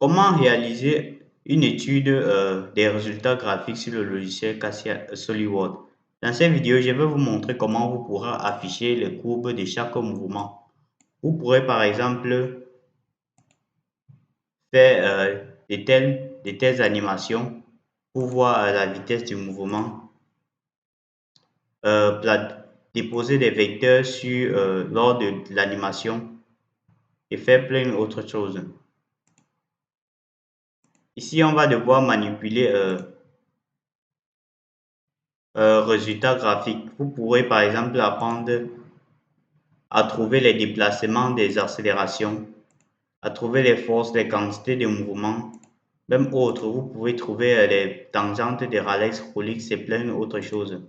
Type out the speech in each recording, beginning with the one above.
Comment réaliser une étude des résultats graphiques sur le logiciel Cassia SolidWorks? Dans cette vidéo, je vais vous montrer comment vous pourrez afficher les courbes de chaque mouvement. Vous pourrez par exemple faire de telles animations pour voir la vitesse du mouvement, déposer des vecteurs lors de l'animation et faire plein d'autres choses. Ici, on va devoir manipuler résultats graphiques. Vous pourrez par exemple apprendre à trouver les déplacements des accélérations, à trouver les forces, les quantités de mouvements, même autres. Vous pouvez trouver les tangentes des Ralex, Rolex et plein d'autres choses.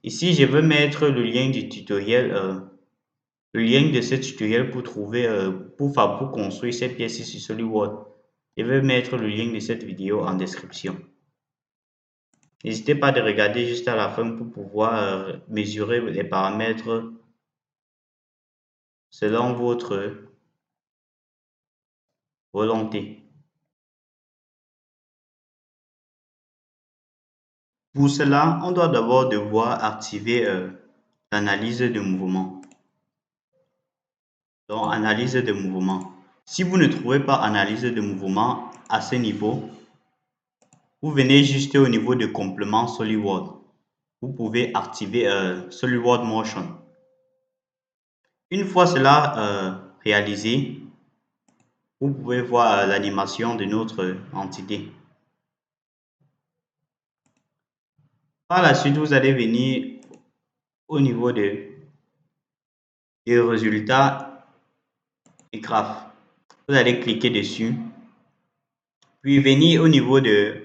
Ici, je veux mettre le lien du tutoriel, le lien de ce tutoriel pour trouver, pour construire cette pièce sur SolidWorks. Je vais mettre le lien de cette vidéo en description. N'hésitez pas de regarder juste à la fin pour pouvoir mesurer les paramètres selon votre volonté. Pour cela, on doit d'abord devoir activer l'analyse de mouvement. Donc, analyse de mouvement. Si vous ne trouvez pas analyse de mouvement à ce niveau, vous venez juste au niveau de complément SolidWorks. Vous pouvez activer SolidWorks Motion. Une fois cela réalisé, vous pouvez voir l'animation de notre entité. Par la suite, vous allez venir au niveau des résultats et graphes. Vous allez cliquer dessus, puis venir au niveau de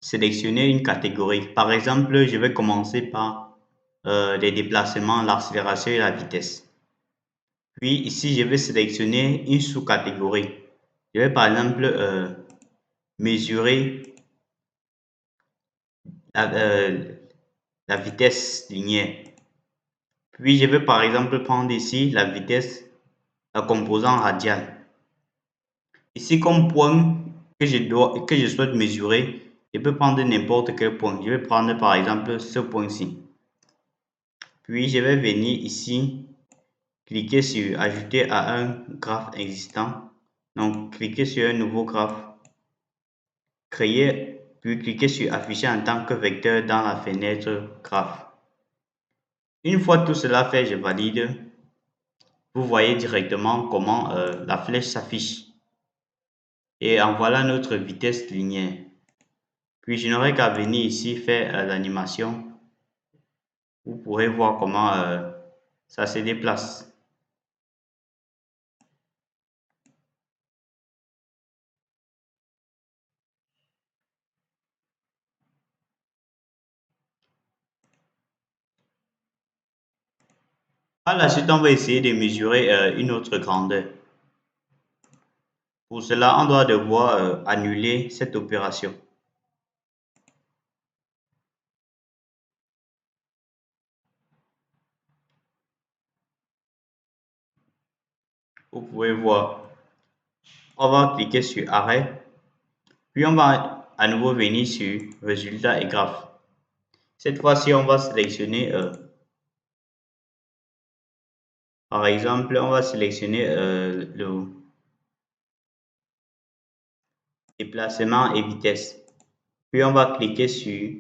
sélectionner une catégorie. Par exemple, je vais commencer par les déplacements, l'accélération et la vitesse. Puis ici, je vais sélectionner une sous-catégorie. Je vais par exemple mesurer la vitesse linéaire. Puis je vais par exemple prendre ici la vitesse, la composante radiale. Ici, comme point que je souhaite mesurer, je peux prendre n'importe quel point. Je vais prendre par exemple ce point-ci. Puis je vais venir ici, cliquer sur ajouter à un graphe existant. Donc, cliquer sur un nouveau graphe, créer, puis cliquer sur afficher en tant que vecteur dans la fenêtre graphe. Une fois tout cela fait, je valide. Vous voyez directement comment la flèche s'affiche. Et en voilà notre vitesse linéaire. Puis je n'aurai qu'à venir ici faire l'animation. Vous pourrez voir comment ça se déplace. Par la suite, on va essayer de mesurer une autre grandeur. Pour cela, on doit devoir annuler cette opération. Vous pouvez voir. On va cliquer sur arrêt. Puis on va à nouveau venir sur résultats et graphes. Cette fois-ci, on va sélectionner, par exemple, on va sélectionner le déplacement et vitesse. Puis on va cliquer sur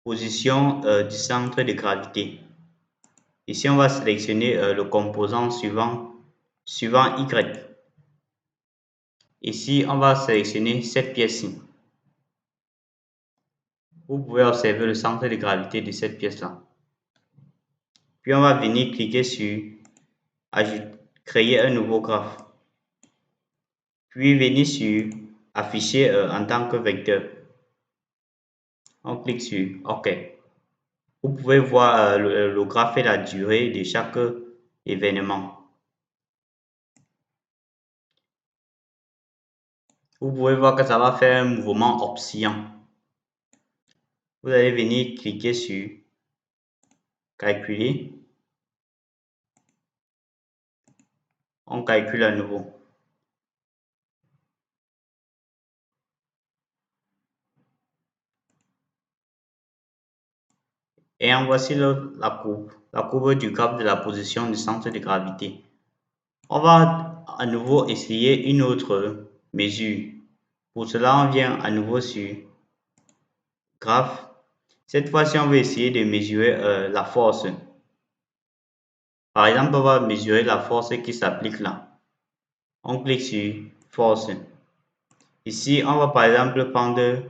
position du centre de gravité. Ici, on va sélectionner le composant suivant Y. Ici, on va sélectionner cette pièce-ci. Vous pouvez observer le centre de gravité de cette pièce-là. Puis, on va venir cliquer sur créer un nouveau graphe. Puis, venir sur afficher en tant que vecteur. On clique sur OK. Vous pouvez voir le graphe et la durée de chaque événement. Vous pouvez voir que ça va faire un mouvement oscillant. Vous allez venir cliquer sur calculer. On calcule à nouveau. Et en voici la courbe du graphe de la position du centre de gravité. On va à nouveau essayer une autre mesure. Pour cela, on vient à nouveau sur graphe. Cette fois-ci, on va essayer de mesurer la force. Par exemple, on va mesurer la force qui s'applique là. On clique sur force. Ici, on va par exemple prendre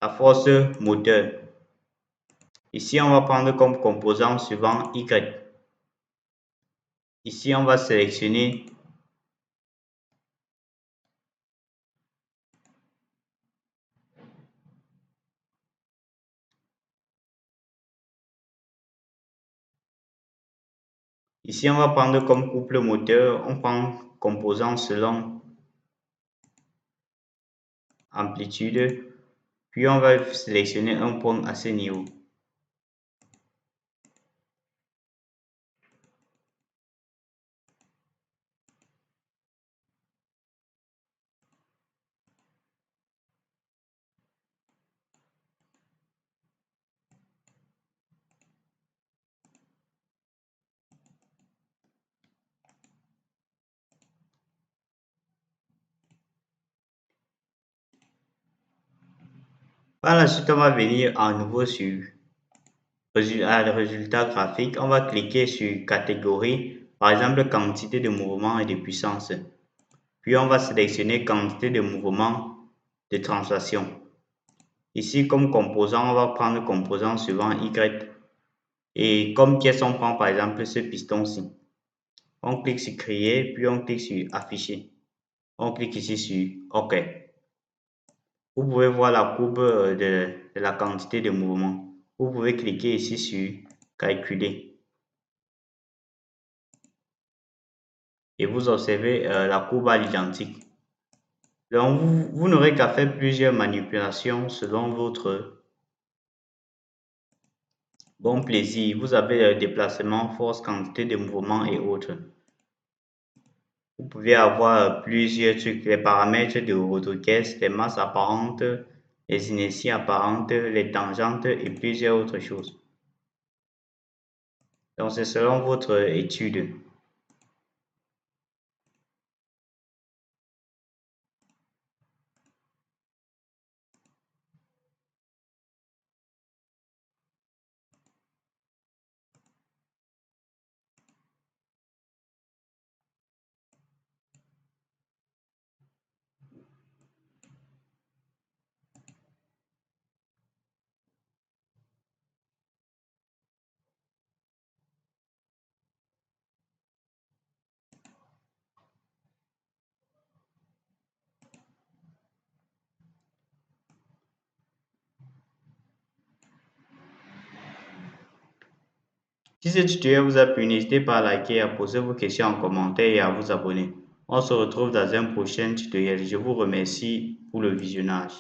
la force moteur. Ici, on va prendre comme composant suivant Y. Ici, on va sélectionner Ici, on va prendre comme couple moteur, on prend composant selon amplitude, puis on va sélectionner un point à ce niveau. Par la suite, on va venir à nouveau sur le résultat graphique. On va cliquer sur catégorie, par exemple quantité de mouvement et de puissance. Puis on va sélectionner quantité de mouvement de translation. Ici, comme composant, on va prendre composant suivant Y. Et comme pièce, on prend par exemple ce piston-ci. On clique sur créer, puis on clique sur afficher. On clique ici sur OK. Vous pouvez voir la courbe de la quantité de mouvement. Vous pouvez cliquer ici sur calculer. Et vous observez la courbe à l'identique. Donc, vous n'aurez qu'à faire plusieurs manipulations selon votre bon plaisir. Vous avez déplacement, force, quantité de mouvement et autres. Vous pouvez avoir plusieurs trucs, les paramètres de votre caisse, les masses apparentes, les inerties apparentes, les tangentes et plusieurs autres choses. Donc, c'est selon votre étude. Si ce tutoriel vous a plu, n'hésitez pas à liker, à poser vos questions en commentaire et à vous abonner. On se retrouve dans un prochain tutoriel. Je vous remercie pour le visionnage.